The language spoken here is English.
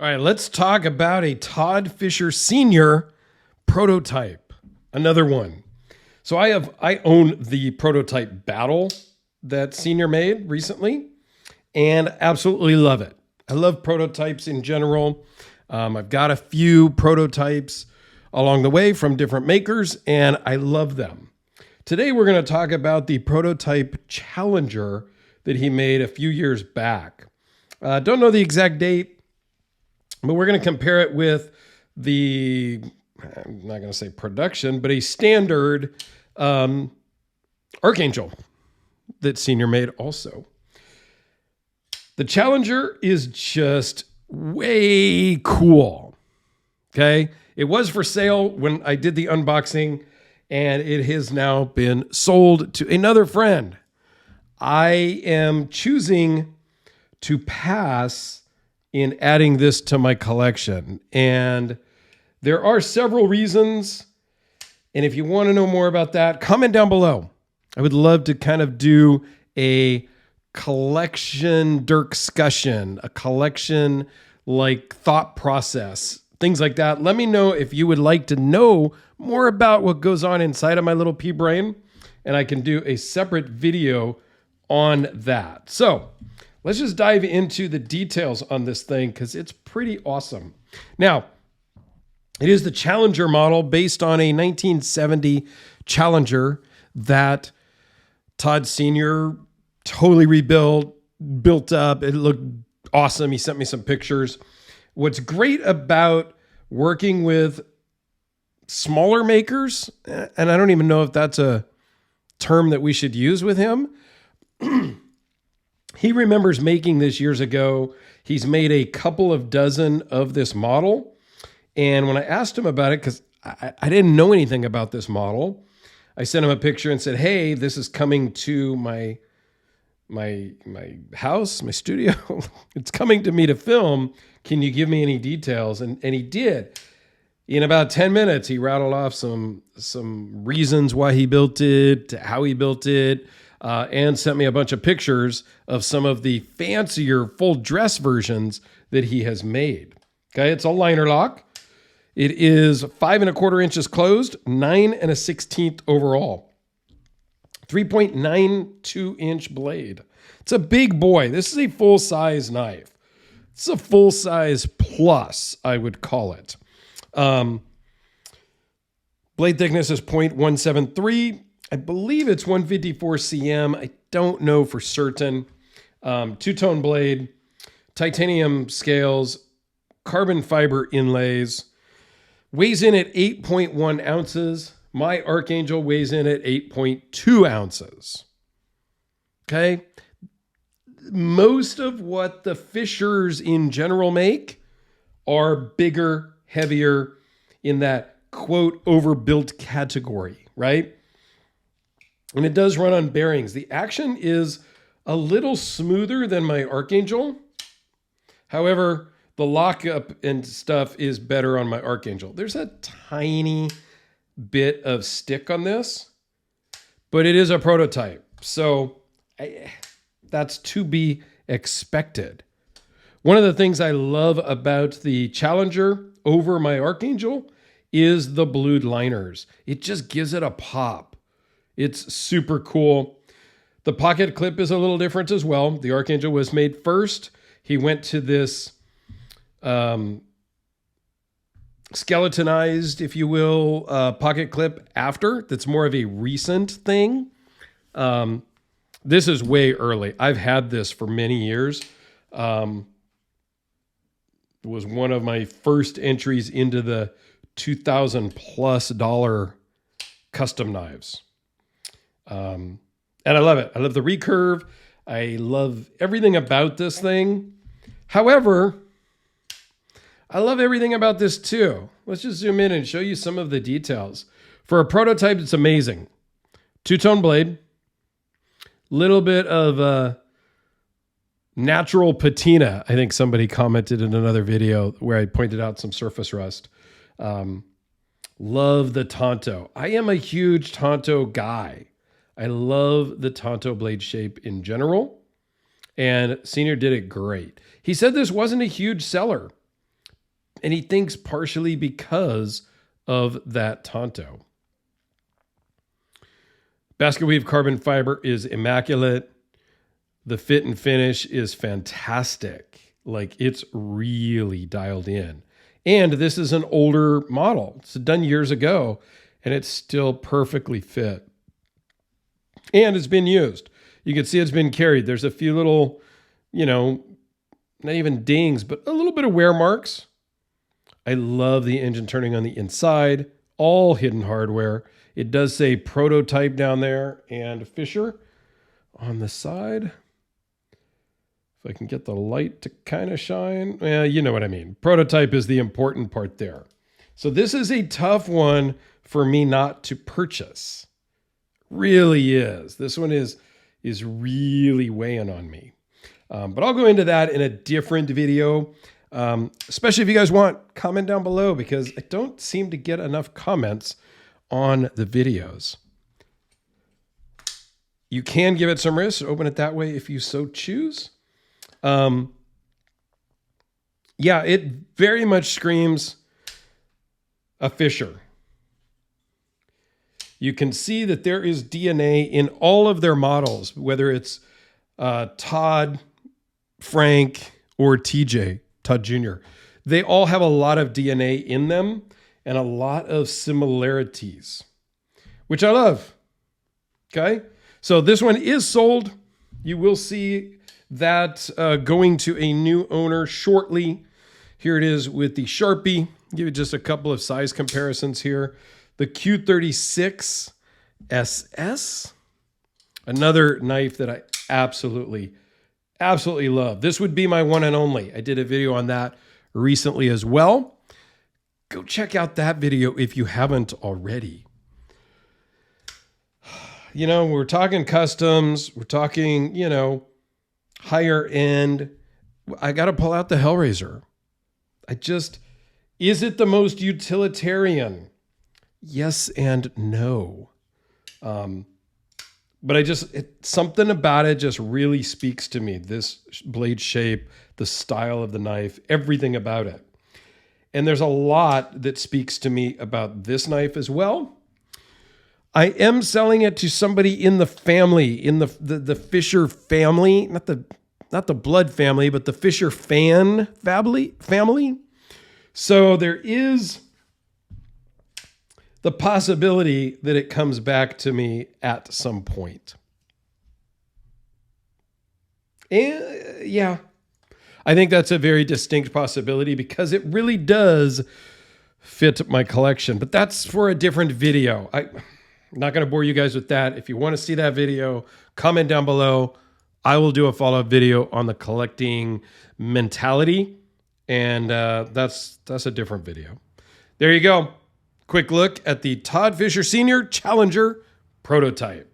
All right, let's talk about a Todd Fischer Senior prototype. Another one. So I own the prototype battle that Senior made recently, and absolutely love it. I love prototypes in general. I've got a few prototypes along the way from different makers, and I love them. Today we're going to talk about the prototype Challenger that he made a few years back. Don't know the exact date, but we're going to compare it with I'm not going to say production, but a standard Archangel that Senior made also. The Challenger is just way cool. Okay. It was for sale when I did the unboxing, and it has now been sold to another friend. I am choosing to pass in adding this to my collection. And there are several reasons. And if you want to know more about that, comment down below. I would love to kind of do a collection discussion, a collection like thought process, things like that. Let me know if you would like to know more about what goes on inside of my little pea brain, and I can do a separate video on that. So let's just dive into the details on this thing because it's pretty awesome. Now, it is the Challenger model based on a 1970 Challenger that Todd Sr. totally built up. It looked awesome. He sent me some pictures. What's great about working with smaller makers, and I don't even know if that's a term that we should use with him. He remembers making this years ago. He's made a couple of dozen of this model. And when I asked him about it, because I didn't know anything about this model, I sent him a picture and said, hey, this is coming to my house, my studio. It's coming to me to film. Can you give me any details? And he did. In about 10 minutes, he rattled off some reasons why he built it, how he built it, and sent me a bunch of pictures of some of the fancier full dress versions that he has made. Okay, it's a liner lock. It is 5 1/4 inches closed, 9 1/16 overall. 3.92 inch blade. It's a big boy. This is a full size knife. It's a full size plus, I would call it. Blade thickness is 0.173. I believe it's 154 cm. I don't know for certain. Two-tone blade, titanium scales, carbon fiber inlays. Weighs in at 8.1 ounces. My Archangel weighs in at 8.2 ounces. Okay. Most of what the Fischers in general make are bigger, heavier, in that quote overbuilt category, right? And it does run on bearings. The action is a little smoother than my Archangel. However, the lockup and stuff is better on my Archangel. There's a tiny bit of stick on this, but it is a prototype. So that's to be expected. One of the things I love about the Challenger over my Archangel is the blued liners. It just gives it a pop. It's super cool. The pocket clip is a little different as well. The Archangel was made first. He went to this skeletonized, if you will, pocket clip after. That's more of a recent thing. This is way early. I've had this for many years. It was one of my first entries into the $2,000+ custom knives. And I love it. I love the recurve. I love everything about this thing. However, I love everything about this too. Let's just zoom in and show you some of the details. For a prototype, it's amazing. Two-tone blade. Little bit of natural patina. I think somebody commented in another video where I pointed out some surface rust. Love the Tonto. I am a huge Tonto guy. I love the Tonto blade shape in general. And Senior did it great. He said this wasn't a huge seller. And he thinks partially because of that Tonto. Basket weave carbon fiber is immaculate. The fit and finish is fantastic. Like, it's really dialed in. And this is an older model. It's done years ago, and it's still perfectly fit. And it's been used. You can see it's been carried. There's a few little, not even dings, but a little bit of wear marks. I love the engine turning on the inside, all hidden hardware. It does say prototype down there and Fischer on the side. If I can get the light to kind of shine. You know what I mean. Prototype is the important part there. So this is a tough one for me not to purchase. Really is. This one is really weighing on me. But I'll go into that in a different video. Especially if you guys want, comment down below, because I don't seem to get enough comments on the videos. You can give it some risk, open it that way if you so choose. Yeah, it very much screams a Fischer. You can see that there is DNA in all of their models, whether it's Todd, Frank, or TJ, Todd Jr. They all have a lot of DNA in them and a lot of similarities, which I love. Okay, so this one is sold. You will see that going to a new owner shortly. Here it is with the Sharpie. Give you just a couple of size comparisons here. The Q36 SS, another knife that I absolutely love. This would be my one and only. I did a video on that recently as well. Go check out that video if you haven't already. We're talking customs. We're talking, higher end. I got to pull out the Hellraiser. Is it the most utilitarian? Yes and no. But something about it just really speaks to me. This blade shape, the style of the knife, everything about it. And there's a lot that speaks to me about this knife as well. I am selling it to somebody in the family, in the Fischer family, not the blood family, but the Fischer family. So there is the possibility that it comes back to me at some point. And yeah, I think that's a very distinct possibility because it really does fit my collection, but that's for a different video. I'm not going to bore you guys with that. If you want to see that video, comment down below. I will do a follow-up video on the collecting mentality, and that's a different video. There you go. Quick look at the Todd Fischer Sr. Challenger prototype.